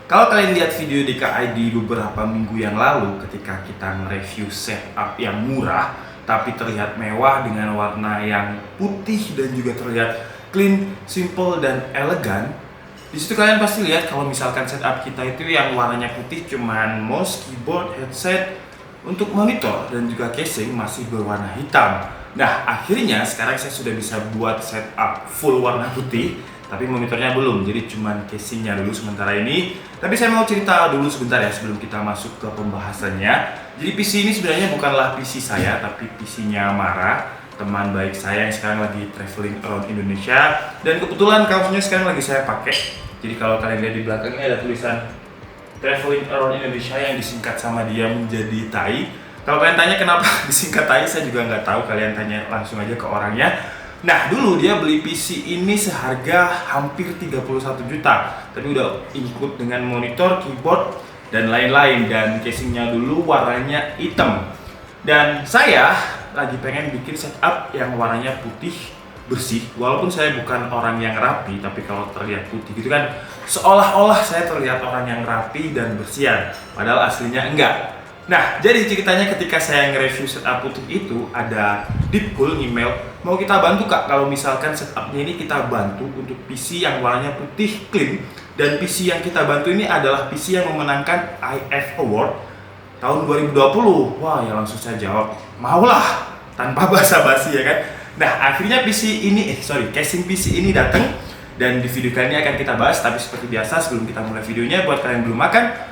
Kalau kalian lihat video DKI di beberapa minggu yang lalu ketika kita nge-review setup yang murah tapi terlihat mewah dengan warna yang putih dan juga terlihat clean, simple, dan elegan. Di situ kalian pasti lihat kalau misalkan setup kita itu yang warnanya putih cuman mouse, keyboard, headset, untuk monitor dan juga casing masih berwarna hitam. Nah, akhirnya sekarang saya sudah bisa buat setup full warna putih, tapi monitornya belum, jadi cuman casingnya dulu sementara ini. Tapi saya mau cerita dulu sebentar ya sebelum kita masuk ke pembahasannya. Jadi PC ini sebenarnya bukanlah PC saya, tapi PC-nya Mara, teman baik saya yang sekarang lagi traveling around Indonesia. Dan kebetulan kaosnya sekarang lagi saya pakai. Jadi kalau kalian lihat di belakangnya ada tulisan Traveling Around Indonesia yang disingkat sama dia menjadi TAI. Kalau kalian tanya kenapa disingkat TAI, saya juga nggak tahu. Kalian tanya langsung aja ke orangnya. Nah, dulu dia beli PC ini seharga hampir 31 juta. Tapi udah include dengan monitor, keyboard, dan lain-lain. Dan casingnya dulu warnanya hitam. Dan saya lagi pengen bikin setup yang warnanya putih bersih, walaupun saya bukan orang yang rapi, tapi kalau terlihat putih gitu kan seolah-olah saya terlihat orang yang rapi dan bersihan, padahal aslinya enggak. Nah, jadi ceritanya ketika saya nge-review setup putih itu, ada Deepcool email, mau kita bantu kak kalau misalkan setupnya ini kita bantu untuk PC yang warnanya putih clean, dan PC yang kita bantu ini adalah PC yang memenangkan IF Award tahun 2020. Wah, ya langsung saya jawab, maulah, tanpa basa-basi ya kan. Nah, akhirnya casing PC ini datang, dan di video kali ini akan kita bahas. Tapi seperti biasa sebelum kita mulai videonya, buat kalian yang belum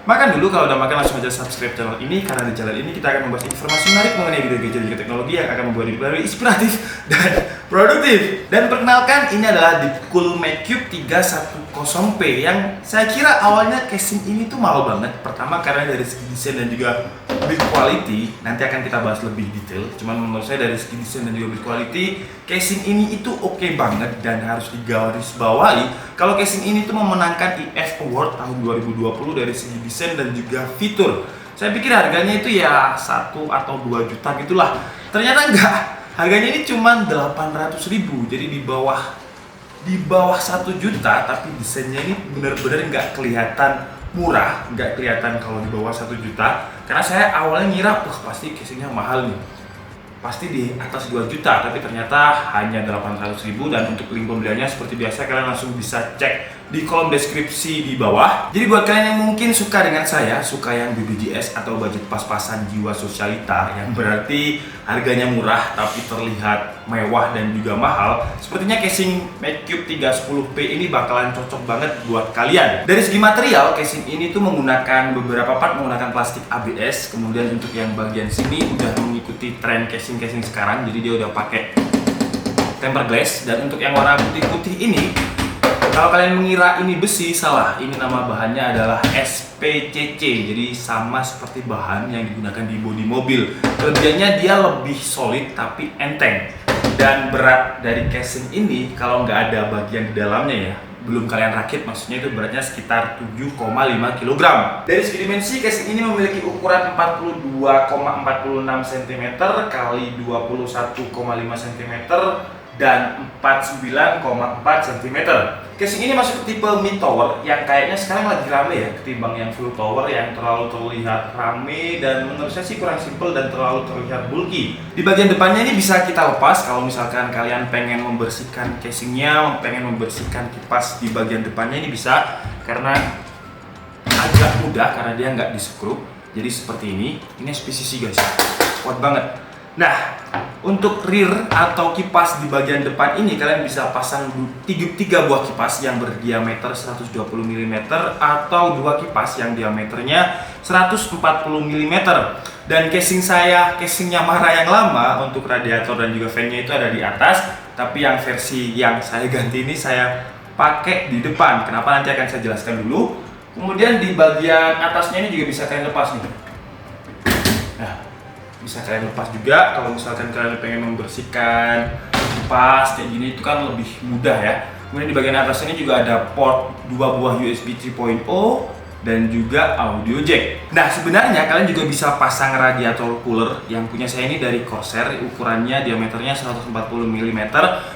makan dulu. Kalau udah makan langsung aja subscribe channel ini, karena di channel ini kita akan membahas informasi menarik mengenai video gadget dan teknologi yang akan membuat hidup kalian inspiratif dan produktif. Dan perkenalkan, ini adalah Deepcool MagCube 310P yang saya kira awalnya casing ini tuh mahal banget. Pertama karena dari segi desain dan juga build quality, nanti akan kita bahas lebih detail. Cuman menurut saya dari segi desain dan juga build quality, casing ini itu oke banget dan harus digarisbawahi kalau casing ini tuh memenangkan IF Award tahun 2020 dari segi desain dan juga fitur. Saya pikir harganya itu ya 1 atau 2 juta gitulah. Ternyata enggak. Harganya ini cuma 800.000. Jadi di bawah 1 juta, tapi desainnya ini benar-benar nggak kelihatan murah, nggak kelihatan kalau di bawah 1 juta. Karena saya awalnya ngira, pasti casingnya mahal nih, pasti di atas 2 juta, tapi ternyata hanya 800.000. Dan untuk link pembeliannya seperti biasa kalian langsung bisa cek di kolom deskripsi di bawah. Jadi buat kalian yang mungkin suka dengan saya, suka yang BBJS atau budget pas-pasan jiwa sosialita, yang berarti harganya murah tapi terlihat mewah dan juga mahal, sepertinya casing MagCube 310P ini bakalan cocok banget buat kalian. Dari segi material, casing ini tuh menggunakan beberapa part menggunakan plastik ABS. Kemudian untuk yang bagian sini udah mengikuti tren casing-casing sekarang, jadi dia udah pakai tempered glass. Dan untuk yang warna putih-putih ini, kalau kalian mengira ini besi, salah. Ini nama bahannya adalah SPCC, jadi sama seperti bahan yang digunakan di bodi mobil. Kelebihannya dia lebih solid tapi enteng. Dan berat dari casing ini, kalau nggak ada bagian di dalamnya ya, belum kalian rakit, maksudnya itu beratnya sekitar 7,5 kg. Dari segi dimensi, casing ini memiliki ukuran 42,46 cm kali 21,5 cm dan 49,4 cm. Casing ini masuk ke tipe mid tower yang kayaknya sekarang lagi rame ya, ketimbang yang full tower yang terlalu terlihat rame dan menurut saya sih kurang simple dan terlalu terlihat bulky. Di bagian depannya ini bisa kita lepas kalau misalkan kalian pengen membersihkan casingnya, pengen membersihkan kipas di bagian depannya, ini bisa, karena agak mudah karena dia nggak di screw. Jadi seperti ini SPCC guys, kuat banget. Nah, untuk rear atau kipas di bagian depan ini kalian bisa pasang 3 buah kipas yang berdiameter 120 mm atau 2 kipas yang diameternya 140 mm. Dan casingnya Mara yang lama untuk radiator dan juga fan-nya itu ada di atas, tapi yang versi yang saya ganti ini saya pakai di depan. Kenapa nanti akan saya jelaskan dulu. Kemudian di bagian atasnya ini juga bisa kalian lepas nih. Nah, bisa kalian lepas juga kalau misalkan kalian pengen membersihkan kipas kayak gini, itu kan lebih mudah ya. Kemudian di bagian atas ini juga ada port 2 buah USB 3.0 dan juga audio jack. Nah, sebenarnya kalian juga bisa pasang radiator cooler yang punya saya ini dari Corsair, ukurannya diameternya 140 mm.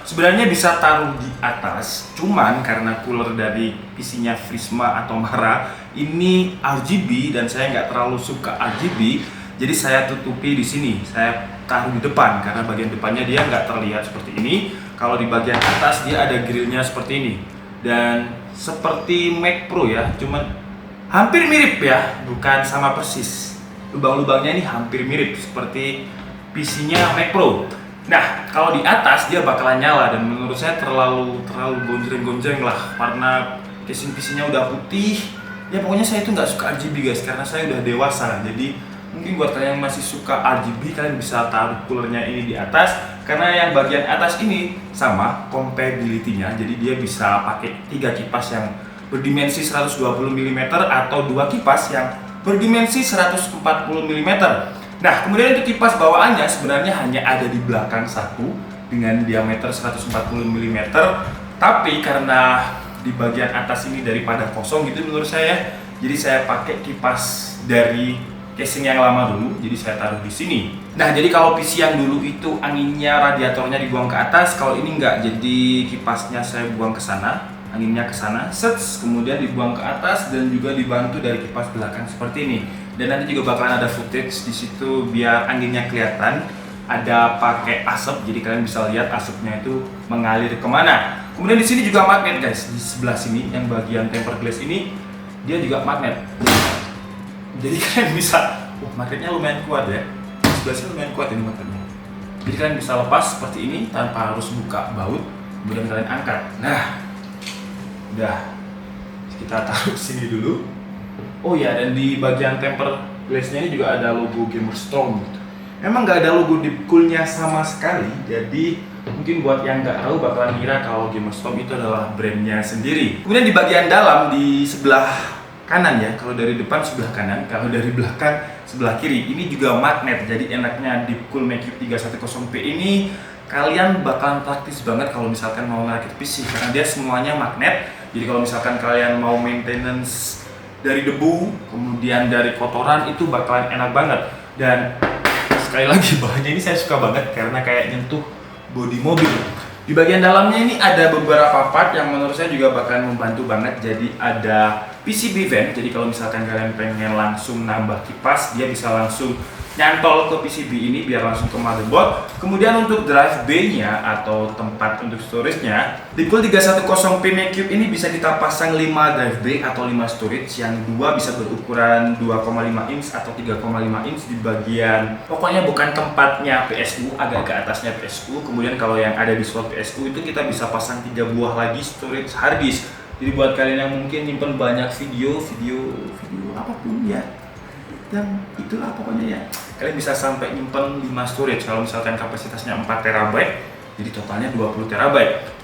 Sebenarnya bisa taruh di atas, cuman karena cooler dari PC-nya Prisma atau Mara ini RGB dan saya nggak terlalu suka RGB, jadi saya tutupi di sini. Saya taruh di depan karena bagian depannya dia nggak terlihat seperti ini. Kalau di bagian atas dia ada grillnya seperti ini dan seperti Mac Pro ya, cuman hampir mirip ya, bukan sama persis. Lubang-lubangnya ini hampir mirip seperti PC-nya Mac Pro. Nah, kalau di atas dia bakalan nyala dan menurut saya terlalu gonjreng-gonjreng lah karena casing PC-nya udah putih. Ya pokoknya saya itu nggak suka RGB guys karena saya udah dewasa. Jadi mungkin buat kalian yang masih suka RGB kalian bisa taruh coolernya ini di atas karena yang bagian atas ini sama compatibility-nya. Jadi dia bisa pakai 3 kipas yang berdimensi 120 mm atau 2 kipas yang berdimensi 140 mm. Nah, kemudian untuk kipas bawaannya sebenarnya hanya ada di belakang satu dengan diameter 140 mm. Tapi karena di bagian atas ini daripada kosong gitu menurut saya, jadi saya pakai kipas dari casing yang lama dulu, jadi saya taruh di sini. Nah, jadi kalau PC yang dulu itu anginnya radiatornya dibuang ke atas, kalau ini enggak, jadi kipasnya saya buang ke sana, anginnya ke sana, sets, kemudian dibuang ke atas dan juga dibantu dari kipas belakang seperti ini. Dan nanti juga bakalan ada footage di situ biar anginnya kelihatan. Ada pakai asap, jadi kalian bisa lihat asapnya itu mengalir kemana. Kemudian di sini juga magnet guys, di sebelah sini yang bagian tempered glass ini dia juga magnet. Jadi kalian bisa, magnetnya lumayan kuat ya. Di sebelah sini lumayan kuat ini magnetnya. Jadi kalian bisa lepas seperti ini tanpa harus buka baut, kemudian kalian angkat. Nah, udah, kita taruh sini dulu. Oh ya, dan di bagian tempered glass-nya ini juga ada logo Gamerstorm gitu. Memang nggak ada logo Deepcool-nya sama sekali, jadi mungkin buat yang nggak tahu bakalan kira kalau Gamerstorm itu adalah brandnya sendiri. Kemudian di bagian dalam di sebelah kanan ya, kalau dari depan sebelah kanan, kalau dari belakang sebelah kiri, ini juga magnet. Jadi enaknya Deepcool MagCube 310P ini kalian bakalan praktis banget kalau misalkan mau ngerakit PC karena dia semuanya magnet. Jadi kalau misalkan kalian mau maintenance dari debu, kemudian dari kotoran, itu bakalan enak banget. Dan sekali lagi bahannya ini saya suka banget karena kayak nyentuh bodi mobil. Di bagian dalamnya ini ada beberapa part yang menurut saya juga bakalan membantu banget. Jadi ada PCB vent, jadi kalau misalkan kalian pengen langsung nambah kipas, dia bisa langsung nyantol ke PCB ini biar langsung ke motherboard. Kemudian untuk drive bay-nya atau tempat untuk storage-nya, Deepcool 310P MagCube ini bisa kita pasang 5 drive bay atau 5 storage, yang 2 bisa berukuran 2,5 inch atau 3,5 inch di bagian, pokoknya bukan tempatnya PSU, agak ke atasnya PSU. Kemudian kalau yang ada di slot PSU itu kita bisa pasang 3 buah lagi storage hard disk. Jadi buat kalian yang mungkin nyimpen banyak video apapun ya, yang itulah pokoknya ya, kalian bisa sampai nyimpen 5 storage. Kalau misalkan kapasitasnya 4 TB, jadi totalnya 20 TB.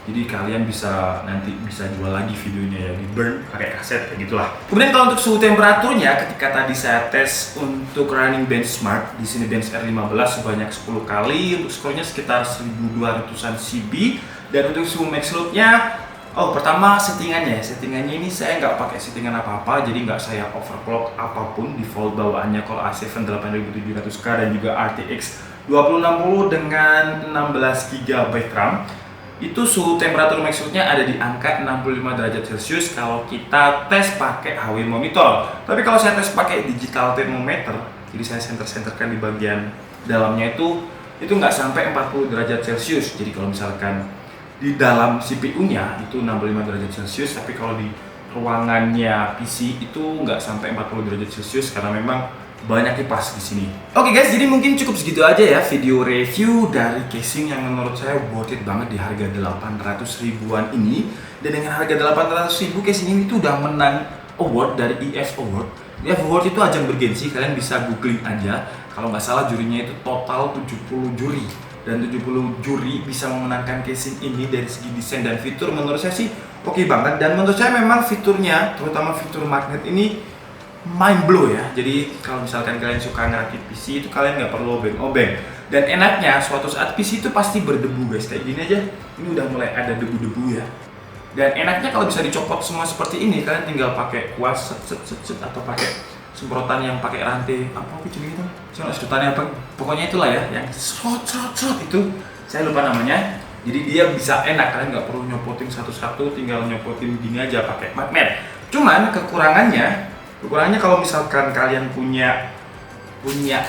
Jadi kalian bisa nanti bisa jual lagi videonya ya, di burn pakai kaset kayak gitulah. Kemudian kalau untuk suhu temperaturnya, ketika tadi saya tes untuk running benchmark di sini bench R15 sebanyak 10 kali, untuk skornya sekitar 1200-an CB. Dan untuk suhu max load-nya, oh pertama settingannya ini saya nggak pakai settingan apa-apa, jadi nggak saya overclock apapun. Default bawaannya Core i7 8700K dan juga RTX 2060 dengan 16 GB RAM. Itu suhu temperatur max load-nya ada di angka 65 derajat Celcius kalau kita tes pakai HW monitor. Tapi kalau saya tes pakai digital thermometer, jadi saya center-centerkan di bagian dalamnya itu nggak sampai 40 derajat Celcius. Jadi kalau misalkan di dalam CPU-nya itu 65 derajat Celcius, tapi kalau di ruangannya PC itu nggak sampai 40 derajat Celcius karena memang banyak kipas di sini. Oke guys, jadi mungkin cukup segitu aja ya video review dari casing yang menurut saya worth it banget di harga 800 ribuan ini. Dan dengan harga 800 ribu casing ini tuh udah menang award dari EF Award. EF Award itu ajang bergensi, kalian bisa googling aja. Kalau nggak salah jurinya itu total 70 juri. Dan 70 juri bisa memenangkan casing ini dari segi desain dan fitur. Menurut saya sih oke banget, dan menurut saya memang fiturnya, terutama fitur magnet ini mind blow ya. Jadi kalau misalkan kalian suka ngerakit PC itu kalian nggak perlu obeng-obeng. Dan enaknya suatu saat PC itu pasti berdebu guys, kayak gini aja. Ini udah mulai ada debu-debu ya. Dan enaknya kalau bisa dicopot semua seperti ini, kalian tinggal pakai kuas set atau pakai semprotan yang pakai rantai apa gitu. Cuma sedotannya apa? Pokoknya itulah ya, yang srot itu. Saya lupa namanya. Jadi dia bisa enak, kalian nggak perlu nyopotin satu-satu, tinggal nyopotin gini aja pakai magnet. Cuman kekurangannya kalau misalkan kalian punya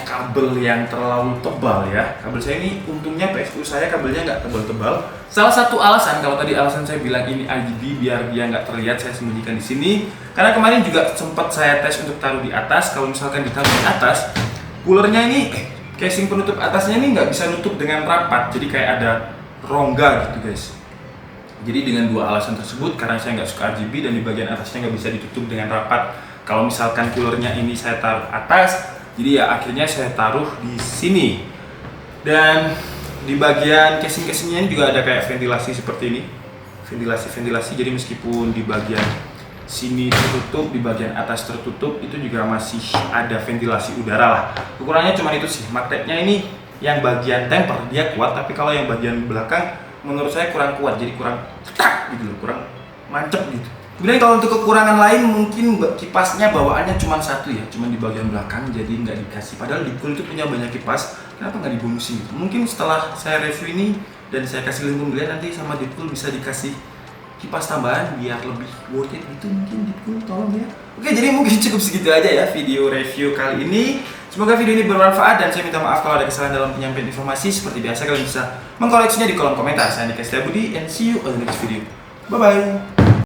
kabel yang terlalu tebal ya. Kabel saya ini untungnya PSU saya kabelnya nggak tebal-tebal. Salah satu alasan, kalau tadi alasan saya bilang ini RGB biar dia nggak terlihat, saya sembunyikan di sini. Karena kemarin juga sempat saya tes untuk taruh di atas. Kalau misalkan ditaruh di atas, coolernya ini casing penutup atasnya ini nggak bisa nutup dengan rapat. Jadi kayak ada rongga gitu guys. Jadi dengan dua alasan tersebut, karena saya nggak suka RGB dan di bagian atasnya nggak bisa ditutup dengan rapat. Kalau misalkan coolernya ini saya taruh atas, jadi ya akhirnya saya taruh di sini. Dan di bagian casing-casingnya ini juga ada kayak ventilasi seperti ini. Ventilasi. Jadi meskipun di bagian sini tertutup, di bagian atas tertutup, itu juga masih ada ventilasi udara lah. Kekurangannya cuma itu sih. Magnetnya ini yang bagian temper dia kuat, tapi kalau yang bagian belakang menurut saya kurang kuat. Jadi kurang cetak gitu loh, kurang mancep gitu. Kemudian kalau untuk kekurangan lain mungkin kipasnya bawaannya cuma satu ya, cuma di bagian belakang, jadi nggak dikasih. Padahal Deadpool itu punya banyak kipas, kenapa nggak dibonusin gitu? Mungkin setelah saya review ini dan saya kasih link pembelian, nanti sama Deadpool bisa dikasih kipas tambahan biar lebih worth it gitu. Mungkin Deadpool tolong ya. Oke, jadi mungkin cukup segitu aja ya video review kali ini. Semoga video ini bermanfaat dan saya minta maaf kalau ada kesalahan dalam penyampaian informasi. Seperti biasa kalian bisa mengkoleksinya di kolom komentar. Saya Nika Setiabudi and see you on the next video. Bye bye.